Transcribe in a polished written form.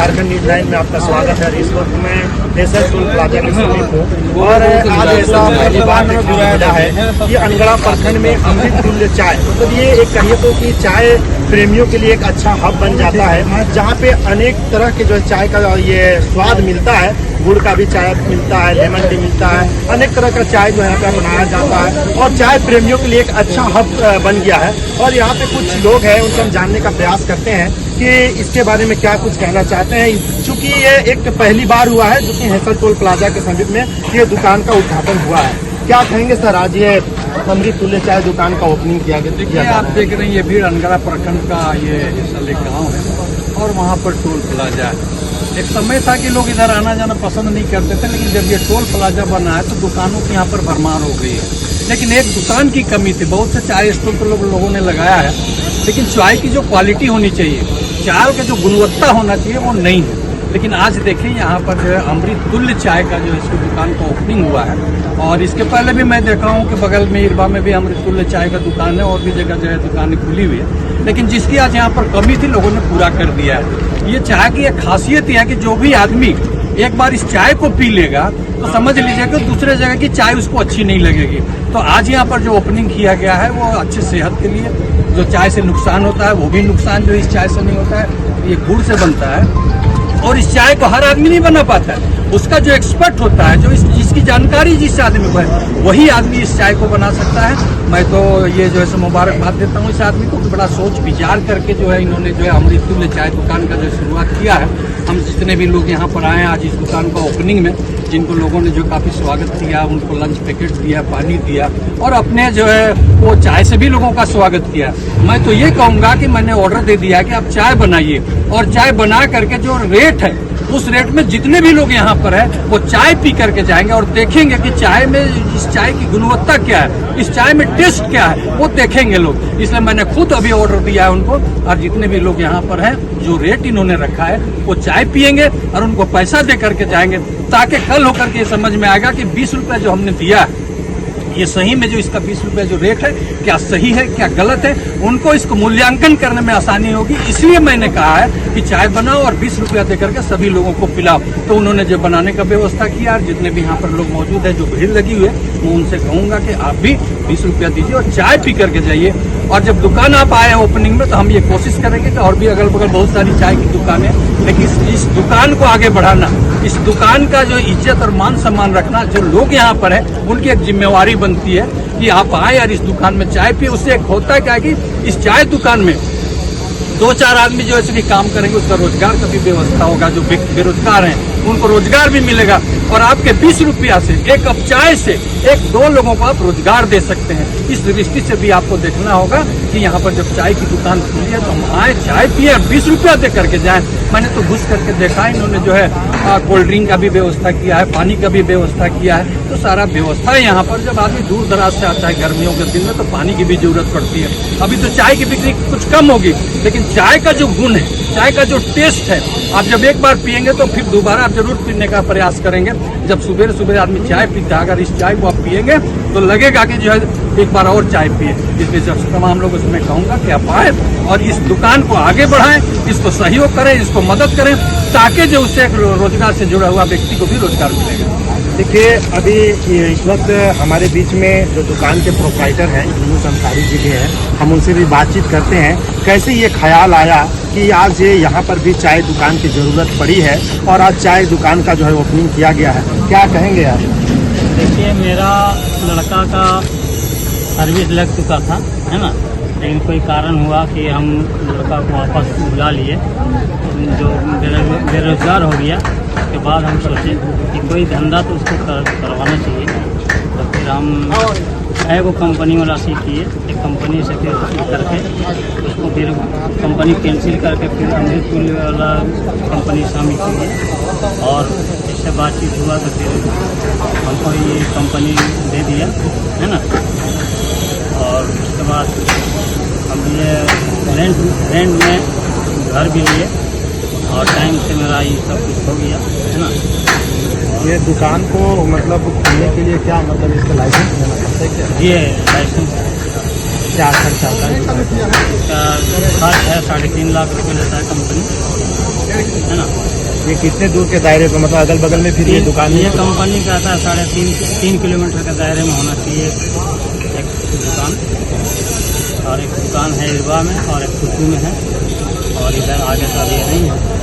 Jharkhand news 9 में आपका स्वागत है। इस वक्त मैं नेशनल टोल प्लाजा के समीप हूँ और आज ऐसा पहली बार देखने को मिला है कि अनगढ़ा प्रखंड में अमृत तुल्य चाय, मतलब ये एक कहिए तो कि चाय प्रेमियों के लिए एक अच्छा हब बन जाता है, जहाँ पे अनेक तरह के जो है चाय का ये स्वाद मिलता है। गुड़ का भी चाय मिलता है, लेमन टी मिलता है, अनेक तरह का चाय जो यहाँ पे बनाया जाता है और चाय प्रेमियों के लिए एक अच्छा हब बन गया है। और यहाँ पे कुछ लोग हैं, उनसे हम जानने का प्रयास करते हैं कि इसके बारे में क्या कुछ कहना चाहते हैं। चूँकि ये एक पहली बार हुआ है जो कि नेशनल टोल प्लाजा के समीप में ये दुकान का उद्घाटन हुआ है। क्या कहेंगे सर, आज ये अमृत तुल्य चाय दुकान का ओपनिंग किया गया? देखिए, आप देख रहे हैं ये भीड़ अनगढ़ा प्रखंड का ये एक गाँव है और वहाँ पर टोल प्लाजा है। एक समय था कि लोग इधर आना जाना पसंद नहीं करते थे, लेकिन जब ये टोल प्लाजा बना है तो दुकानों की यहाँ पर भरमार हो गई है। लेकिन एक दुकान की कमी थी, बहुत से चाय स्टॉल तो लोगों ने लगाया है, लेकिन चाय की जो क्वालिटी होनी चाहिए, चाय का जो गुणवत्ता होना चाहिए वो नहीं है। लेकिन आज देखें यहाँ पर जो है अमृत तुल्य चाय का जो है इसकी दुकान का ओपनिंग हुआ है। और इसके पहले भी मैं देखा हूँ कि बगल में इरबा में भी अमृत तुल्य चाय का दुकान है और भी जगह जो है दुकानें खुली हुई है। लेकिन जिसकी आज यहाँ पर कमी थी लोगों ने पूरा कर दिया है। ये चाय की एक खासियत यह है कि जो भी आदमी एक बार इस चाय को पी लेगा तो समझ लीजिए कि दूसरे जगह की चाय उसको अच्छी नहीं लगेगी। तो आज यहाँ पर जो ओपनिंग किया गया है वो अच्छी सेहत के लिए, जो चाय से नुकसान होता है वो भी नुकसान जो इस चाय से नहीं होता है। ये गुड़ से बनता है और इस चाय को हर आदमी नहीं बना पाता है। उसका जो एक्सपर्ट होता है, जो जिसकी जानकारी जिस आदमी को है, वही आदमी इस चाय को बना सकता है। मैं तो ये जो है मुबारकबाद देता हूँ इस आदमी को कि बड़ा सोच विचार करके जो है इन्होंने जो है अमृत तुल्य चाय दुकान का जो शुरुआत किया है। हम जितने भी लोग यहाँ पर आए हैं आज इस दुकान का ओपनिंग में, जिनको लोगों ने जो काफ़ी स्वागत किया, उनको लंच पैकेट दिया, पानी दिया और अपने जो है वो चाय से भी लोगों का स्वागत किया। मैं तो ये कहूँगा कि मैंने ऑर्डर दे दिया कि आप चाय बनाइए और चाय बना करके जो रेट है उस रेट में जितने भी लोग यहाँ पर है वो चाय पी करके जाएंगे और देखेंगे कि चाय में इस चाय की गुणवत्ता क्या है, इस चाय में टेस्ट क्या है, वो देखेंगे लोग। इसलिए मैंने खुद अभी ऑर्डर दिया है उनको, और जितने भी लोग यहाँ पर हैं जो रेट इन्होंने रखा है वो चाय पियेंगे और उनको पैसा दे करके जाएंगे, ताकि कल होकर के समझ में आएगा कि 20 रुपये जो हमने दिया है ये सही में जो इसका 20 रुपये जो रेट है क्या सही है क्या गलत है, उनको इसको मूल्यांकन करने में आसानी होगी। इसलिए मैंने कहा है कि चाय बनाओ और 20 रुपया दे करके सभी लोगों को पिलाओ। तो उन्होंने जो बनाने का व्यवस्था किया, जितने भी यहाँ पर लोग मौजूद है, जो भीड़ लगी हुई है, मैं उनसे कहूँगा कि आप भी 20 रुपया दीजिए और चाय पी करके जाइए। और जब दुकान आप आए हैं ओपनिंग में तो हम ये कोशिश करेंगे कि और भी अगल बगल बहुत सारी चाय की दुकानें, लेकिन इस दुकान को आगे बढ़ाना, इस दुकान का जो इज्जत और मान सम्मान रखना, जो लोग यहाँ पर है उनकी एक जिम्मेवारी बनती है कि आप आए और इस दुकान में चाय पिए। उससे एक होता है क्या कि इस चाय दुकान में 2-4 आदमी जो ऐसे भी काम करेंगे, उसका रोजगार का भी व्यवस्था होगा। जो बेरोजगार हैं उनको रोजगार भी मिलेगा और आपके 20 रुपया से एक कप चाय से 1-2 लोगों को आप रोजगार दे सकते हैं। इस दृष्टि से भी आपको देखना होगा कि यहाँ पर जब चाय की दुकान खुली है तो हम आए, चाय पिए और 20 रुपया दे करके जाएं। मैंने तो घुस करके देखा है, इन्होंने जो है कोल्ड ड्रिंक का भी व्यवस्था किया है, पानी का भी व्यवस्था किया है। तो सारा व्यवस्था है यहाँ पर। जब आदमी दूर दराज से आता है गर्मियों के दिन में तो पानी की भी जरूरत पड़ती है। अभी तो चाय की बिक्री कुछ कम होगी, लेकिन चाय का जो गुण है, चाय का जो टेस्ट है, आप जब एक बार पियेंगे तो फिर दोबारा आप जरूर पीने का प्रयास करेंगे। जब सुबह सुबह आदमी चाय पीता है, अगर इस चाय को आप पियेंगे तो लगेगा कि जो है एक बार और चाय पिए। इसलिए जब तमाम लोगों से मैं कहूँगा कि आप आए और इस दुकान को आगे बढ़ाएं, इसको सहयोग करें, इसको मदद करें, ताकि जो उससे रोजगार से जुड़ा हुआ व्यक्ति को भी रोजगार मिलेगा। देखिए, अभी इस वक्त हमारे बीच में जो दुकान के प्रोप्राइटर हैं यूनुस अंसारी जी भी हैं, हम उनसे भी बातचीत करते हैं। कैसे ये ख्याल आया कि आज ये यहाँ पर भी चाय दुकान की ज़रूरत पड़ी है और आज चाय दुकान का जो है ओपनिंग किया गया है, क्या कहेंगे आप? देखिए, मेरा लड़का का सर्विस लग चुका था, है ना, लेकिन कोई कारण हुआ कि हम लड़का को वापस बुला लिए। जो बेरोजगार हो गया, उसके बाद हम सोचे कि कोई धंधा तो उसको करवाना चाहिए। तो फिर हम एगो कंपनी वाला सीख किए, एक कंपनी से फिर करके उसको फिर कंपनी कैंसिल करके फिर अमृत तुल्य वाला कंपनी शामिल किए और इससे बातचीत हुआ तो फिर हमको ये कंपनी दे दिया, है ना। और उसके बाद हम ये रेंट में घर भी लिए और टाइम से मेरा ये सब कुछ हो गया, है ना। ये दुकान को मतलब खोलने के लिए क्या मतलब इसका लाइसेंस लेना पड़ता है क्या? ये लाइसेंस क्या खर्च आता है इसका? खर्च है 3.5 लाख रुपये लेता है कंपनी, है ना। ये कितने दूर के दायरे पे, मतलब अगल बगल में फिर ये दुकान ये कंपनी का था 3.5 किलोमीटर के दायरे में होना चाहिए एक दुकान, और एक दुकान है इरवा में और एक कुट्टू में है, और इधर आगे तो ये नहीं है।